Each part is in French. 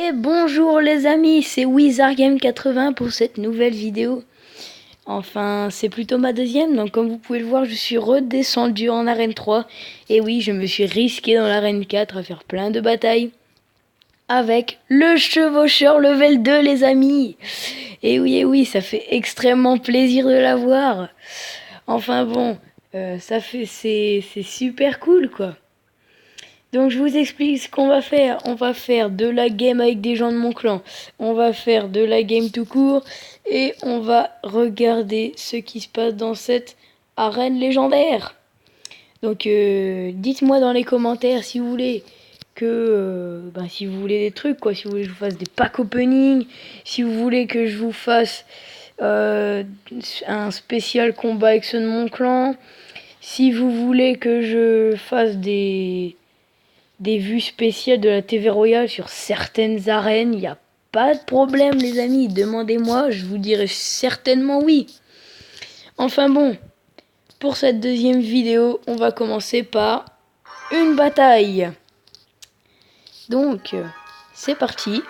Et bonjour les amis, c'est WizardGame80 pour cette nouvelle vidéo. Enfin, c'est plutôt ma deuxième, donc comme vous pouvez le voir, je suis redescendu en arène 3. Et oui, je me suis risqué dans l'arène 4 à faire plein de batailles avec le chevaucheur level 2 les amis. Et oui, ça fait extrêmement plaisir de l'avoir. Enfin bon, c'est super cool quoi. Donc je vous explique ce qu'on va faire. On va faire de la game avec des gens de mon clan. On va faire de la game tout court. Et on va regarder ce qui se passe dans cette arène légendaire. Donc dites-moi dans les commentaires si vous voulez si vous voulez des trucs quoi. Si vous voulez que je vous fasse des pack opening. Si vous voulez que je vous fasse un spécial combat avec ceux de mon clan. Si vous voulez que je fasse des vues spéciales de la TV Royale sur certaines arènes, il n'y a pas de problème les amis, demandez-moi, je vous dirai certainement oui. Enfin bon, pour cette deuxième vidéo, on va commencer par une bataille. Donc, c'est parti.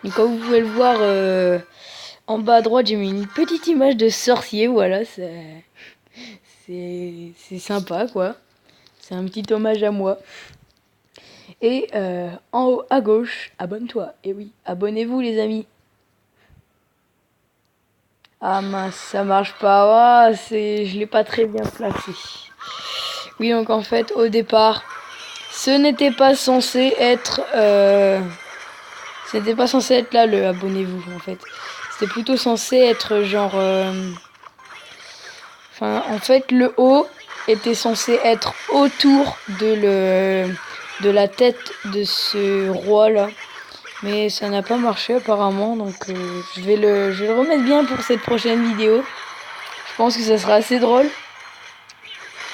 Et comme vous pouvez le voir en bas à droite, j'ai mis une petite image de sorcier, voilà, c'est sympa quoi. C'est un petit hommage à moi. Et en haut à gauche, abonne-toi. Et oui, abonnez-vous les amis. Ah mince, ça marche pas. Ah, je l'ai pas très bien placé. Oui, donc en fait, au départ, ce n'était pas censé être... C'était pas censé être là le abonnez-vous en fait. C'était plutôt censé être genre... Enfin, en fait, le haut était censé être autour de la tête de ce roi là. Mais ça n'a pas marché apparemment, donc je vais le remettre bien pour cette prochaine vidéo. Je pense que ça sera assez drôle.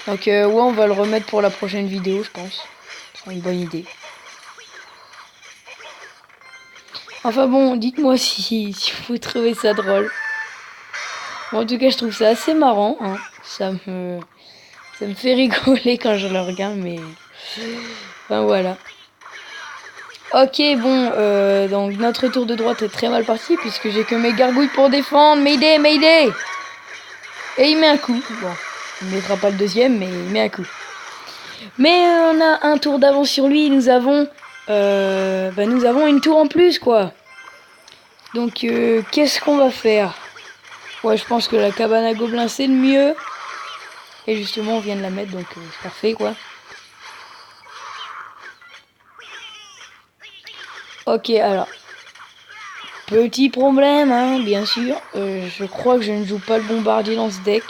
Donc ouais, on va le remettre pour la prochaine vidéo, je pense. C'est une bonne idée. Enfin bon, dites-moi si vous trouvez ça drôle. Bon, en tout cas, je trouve ça assez marrant. Hein. Ça me fait rigoler quand je le regarde, mais... Enfin voilà. Ok, bon, donc notre tour de droite est très mal parti puisque j'ai que mes gargouilles pour défendre. Mayday, Mayday! Et il met un coup. Bon, il ne mettra pas le deuxième, mais il met un coup. Mais on a un tour d'avance sur lui. Nous avons une tour en plus, quoi. Donc, qu'est-ce qu'on va faire? Ouais, je pense que la cabane à gobelins, c'est le mieux. Et justement, on vient de la mettre, donc c'est parfait, quoi. Ok, alors. Petit problème, hein, bien sûr. Je crois que je ne joue pas le bombardier dans ce deck.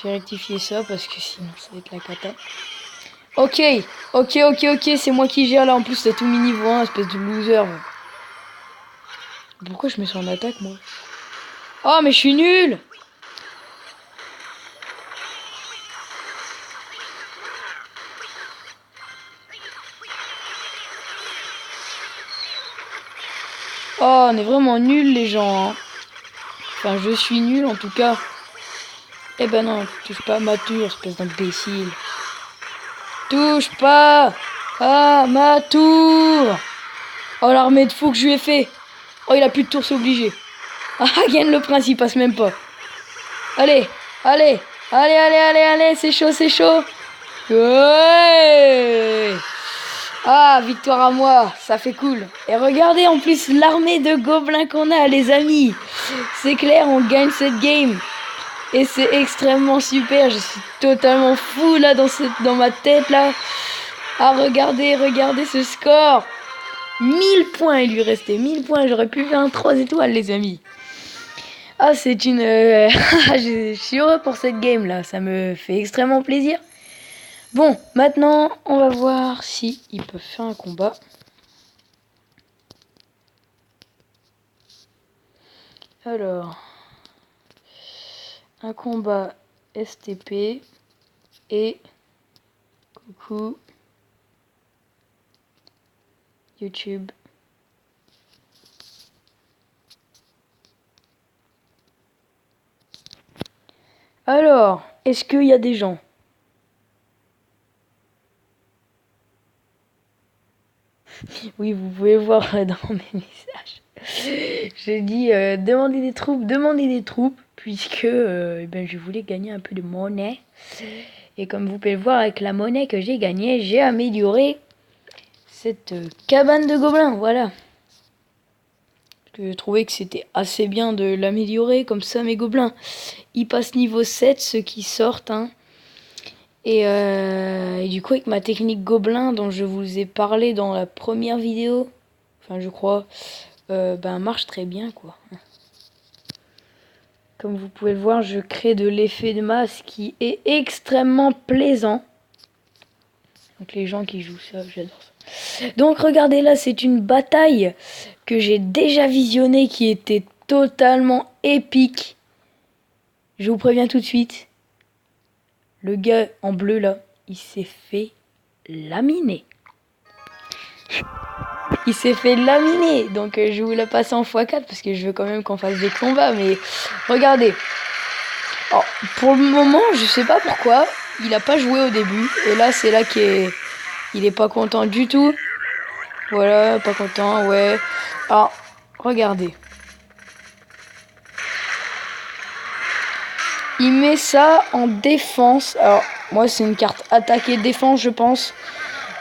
J'ai rectifié ça parce que sinon ça va être la cata. Ok, c'est moi qui gère là. En plus, c'est tout mi niveau 1, espèce de loser. Pourquoi je me sens en attaque, moi? Oh, mais je suis nul! Oh, on est vraiment nuls, les gens. Hein. Enfin, je suis nul, en tout cas. Eh ben non, touche pas à ma tour, espèce d'imbécile. Touche pas à ma tour! Oh, l'armée de fous que je lui ai fait! Oh, il a plus de tour, c'est obligé. Ah, gagne le prince, il passe même pas. Allez, allez, c'est chaud. Ouais! Ah, victoire à moi, ça fait cool. Et regardez en plus l'armée de gobelins qu'on a, les amis. C'est clair, on gagne cette game. Et c'est extrêmement super, je suis totalement fou là dans ma tête là. Ah, regardez ce score. 1000 points, il lui restait 1000 points, j'aurais pu faire un 3 étoiles les amis. Ah, c'est une... je suis heureux pour cette game là, ça me fait extrêmement plaisir. Bon, maintenant, on va voir si ils peuvent faire un combat. Alors, un combat STP et coucou YouTube. Alors, est-ce qu'il y a des gens? Oui, vous pouvez voir dans mes messages. J'ai dit demandez des troupes, puisque je voulais gagner un peu de monnaie. Et comme vous pouvez le voir, avec la monnaie que j'ai gagnée, j'ai amélioré cette cabane de gobelins, voilà. Je trouvais que c'était assez bien de l'améliorer, comme ça mes gobelins, ils passent niveau 7, ceux qui sortent, hein. Et du coup, avec ma technique gobelin dont je vous ai parlé dans la première vidéo, enfin je crois, marche très bien, quoi. Comme vous pouvez le voir, je crée de l'effet de masse qui est extrêmement plaisant. Donc les gens qui jouent ça, j'adore ça. Donc regardez là, c'est une bataille que j'ai déjà visionnée qui était totalement épique. Je vous préviens tout de suite. Le gars en bleu là, il s'est fait laminer. Il s'est fait laminer. Donc je vous la passe en x4 parce que je veux quand même qu'on fasse des combats. Mais regardez. Alors, pour le moment, je sais pas pourquoi. Il a pas joué au début. Et là, c'est là qu'il est pas content du tout. Voilà, pas content, ouais. Alors, regardez. Il met ça en défense. Alors, moi, c'est une carte attaque et défense, je pense.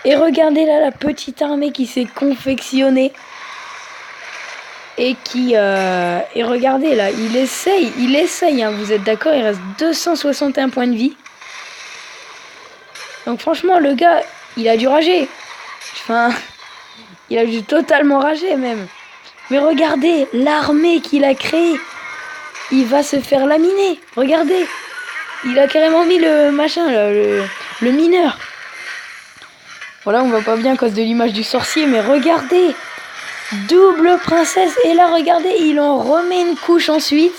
Et regardez là la petite armée qui s'est confectionnée. Et qui... Et regardez là, il essaye, hein, vous êtes d'accord, il reste 261 points de vie. Donc franchement, le gars, il a dû rager. Enfin, il a dû totalement rager même. Mais regardez, l'armée qu'il a créée. Il va se faire laminer. Regardez. Il a carrément mis le machin, là, le mineur. Voilà, on voit pas bien à cause de l'image du sorcier, mais regardez. Double princesse. Et là, regardez, il en remet une couche ensuite.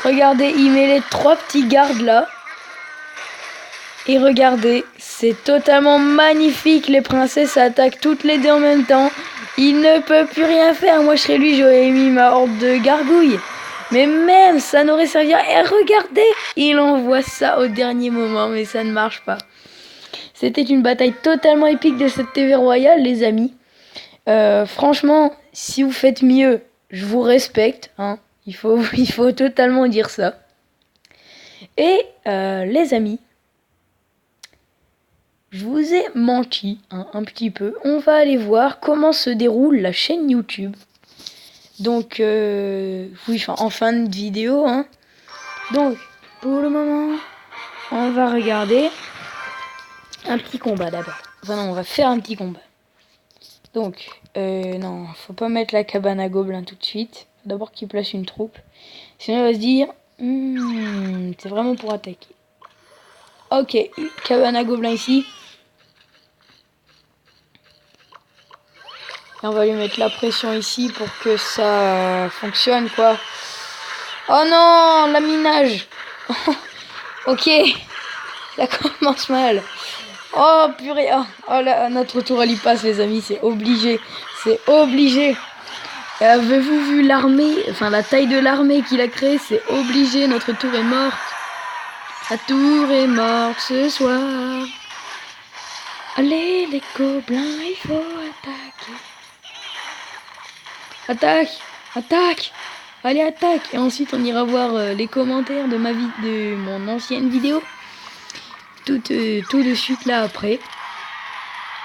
Regardez, il met les 3 petits gardes là. Et regardez, c'est totalement magnifique. Les princesses attaquent toutes les deux en même temps. Il ne peut plus rien faire. Moi, je serais lui, j'aurais mis ma horde de gargouilles. Mais même, ça n'aurait servi à rien. Regardez, il envoie ça au dernier moment, mais ça ne marche pas. C'était une bataille totalement épique de cette TV royale, les amis. Franchement, si vous faites mieux, je vous respecte. Hein. Il faut totalement dire ça. Et les amis, je vous ai menti un petit peu. On va aller voir comment se déroule la chaîne YouTube. Donc, oui, en fin de vidéo. Hein. Donc, pour le moment, on va regarder un petit combat d'abord. Enfin non, on va faire un petit combat. Donc, non, faut pas mettre la cabane à gobelins tout de suite. Faut d'abord qu'il place une troupe. Sinon, il va se dire, c'est vraiment pour attaquer. Ok, cabane à gobelins ici. Et on va lui mettre la pression ici pour que ça fonctionne, quoi. Oh non, laminage. Ok, ça commence mal. Oh purée, oh là, notre tour elle y passe les amis, c'est obligé. C'est obligé. Avez-vous vu l'armée, enfin la taille de l'armée qu'il a créée, c'est obligé, notre tour est morte. La tour est morte ce soir. Allez les gobelins, il faut attaquer. Attaque, attaque, allez attaque. Et ensuite on ira voir les commentaires de mon ancienne vidéo. Tout de suite là après.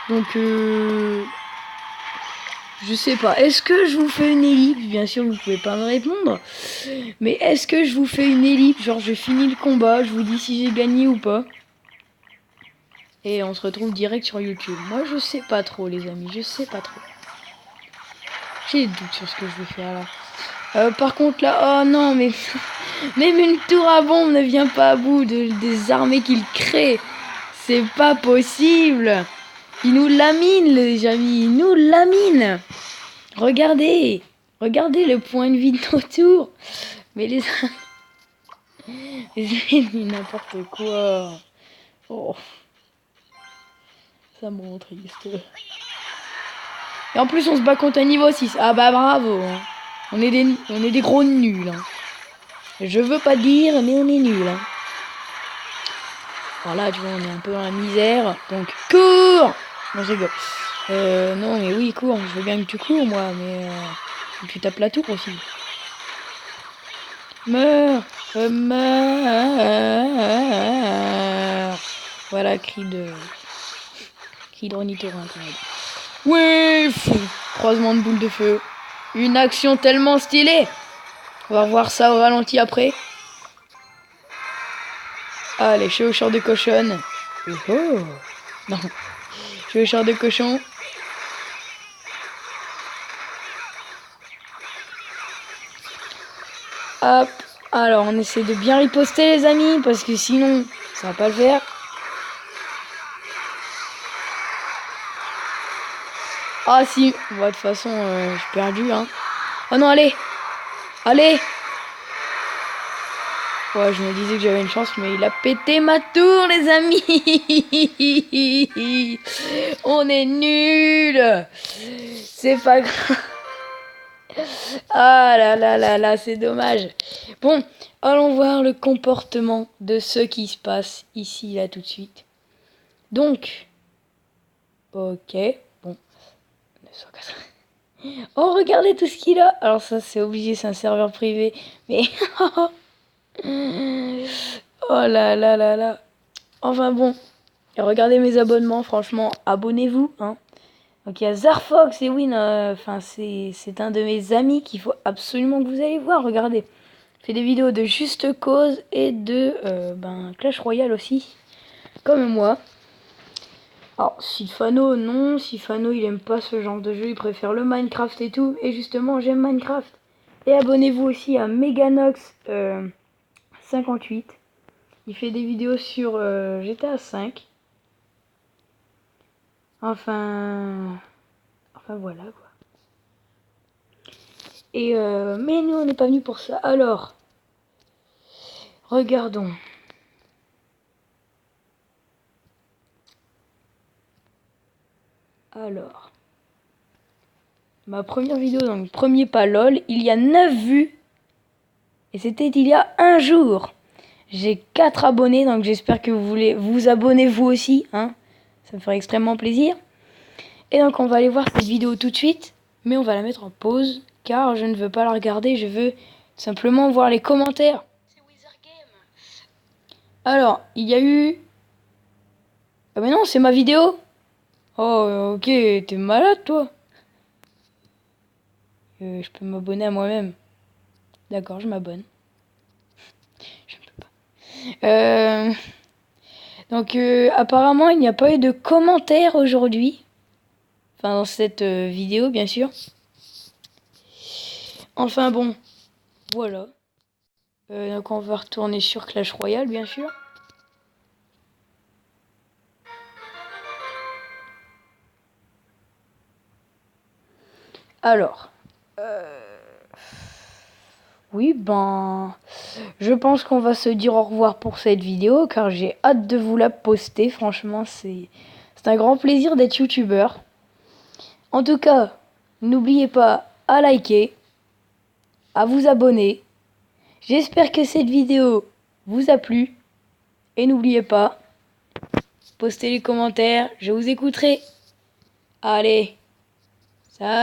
Donc je sais pas. Est-ce que je vous fais une ellipse? Bien sûr vous pouvez pas me répondre. Mais est-ce que je vous fais une ellipse? Genre je finis le combat, je vous dis si j'ai gagné ou pas. Et on se retrouve direct sur YouTube. Moi je sais pas trop les amis, je sais pas trop. J'ai des doutes sur ce que je vais faire là. Par contre là, oh non mais même une tour à bombe ne vient pas à bout des armées qu'il crée. C'est pas possible. Il nous lamine les amis, il nous lamine. Regardez, regardez le point de vie de nos tours. Mais les amis, n'importe quoi. Oh, ça me rend triste. Et en plus on se bat contre un niveau 6. Ah bah bravo. On est des gros nuls. Hein. Je veux pas dire, mais on est nuls. Hein. Voilà, tu vois, on est un peu dans la misère. Donc, cours! Non, je rigole. Non, mais oui, cours. Je veux bien que tu cours, moi, mais tu tapes la tour aussi. Meurs, meurs. Voilà, cri d'ornithorynque. Ouais, fou. Croisement de boules de feu. Une action tellement stylée. On va revoir ça au ralenti après. Allez, je suis au char de cochonne. Oh. Non, je suis au char de cochon. Hop. Alors, on essaie de bien riposter, les amis, parce que sinon, ça va pas le faire. Ah si, de toute façon, je suis perdu, hein. Oh non, allez. Allez. Ouais, je me disais que j'avais une chance, mais il a pété ma tour, les amis. On est nuls. C'est pas grave. Ah là là là là, c'est dommage. Bon, allons voir le comportement de ce qui se passe ici, là, tout de suite. Donc, ok, bon, 980. Oh, regardez tout ce qu'il a. Alors ça, c'est obligé, c'est un serveur privé. Mais, oh là là là là. Enfin bon, regardez mes abonnements, franchement, abonnez-vous, hein. Donc il y a Zarfox et Win, enfin c'est un de mes amis qu'il faut absolument que vous allez voir, regardez. Il fait des vidéos de Juste Cause et de Clash Royale aussi, comme moi. Alors Sylphano, non, Sylphano il aime pas ce genre de jeu, il préfère le Minecraft et tout, et justement j'aime Minecraft. Et abonnez-vous aussi à Meganox 58, il fait des vidéos sur GTA 5. Enfin voilà quoi. Et mais nous on n'est pas venus pour ça. Alors, regardons. Alors, ma première vidéo, donc premier pas lol, il y a 9 vues. Et c'était il y a un jour. J'ai 4 abonnés, donc j'espère que vous voulez vous abonner vous aussi, hein. Ça me ferait extrêmement plaisir. Et donc on va aller voir cette vidéo tout de suite, mais on va la mettre en pause, car je ne veux pas la regarder, je veux simplement voir les commentaires. Alors, il y a eu... Ah mais non, c'est ma vidéo. Oh, ok, t'es malade toi. Je peux m'abonner à moi-même. D'accord, je m'abonne. Je ne peux pas. Donc, apparemment, il n'y a pas eu de commentaires aujourd'hui. Enfin, dans cette vidéo, bien sûr. Enfin, bon. Voilà. Donc, on va retourner sur Clash Royale, bien sûr. Alors. Oui, je pense qu'on va se dire au revoir pour cette vidéo, car j'ai hâte de vous la poster. Franchement, c'est un grand plaisir d'être youtubeur. En tout cas, n'oubliez pas à liker, à vous abonner. J'espère que cette vidéo vous a plu. Et n'oubliez pas, postez les commentaires, je vous écouterai. Allez.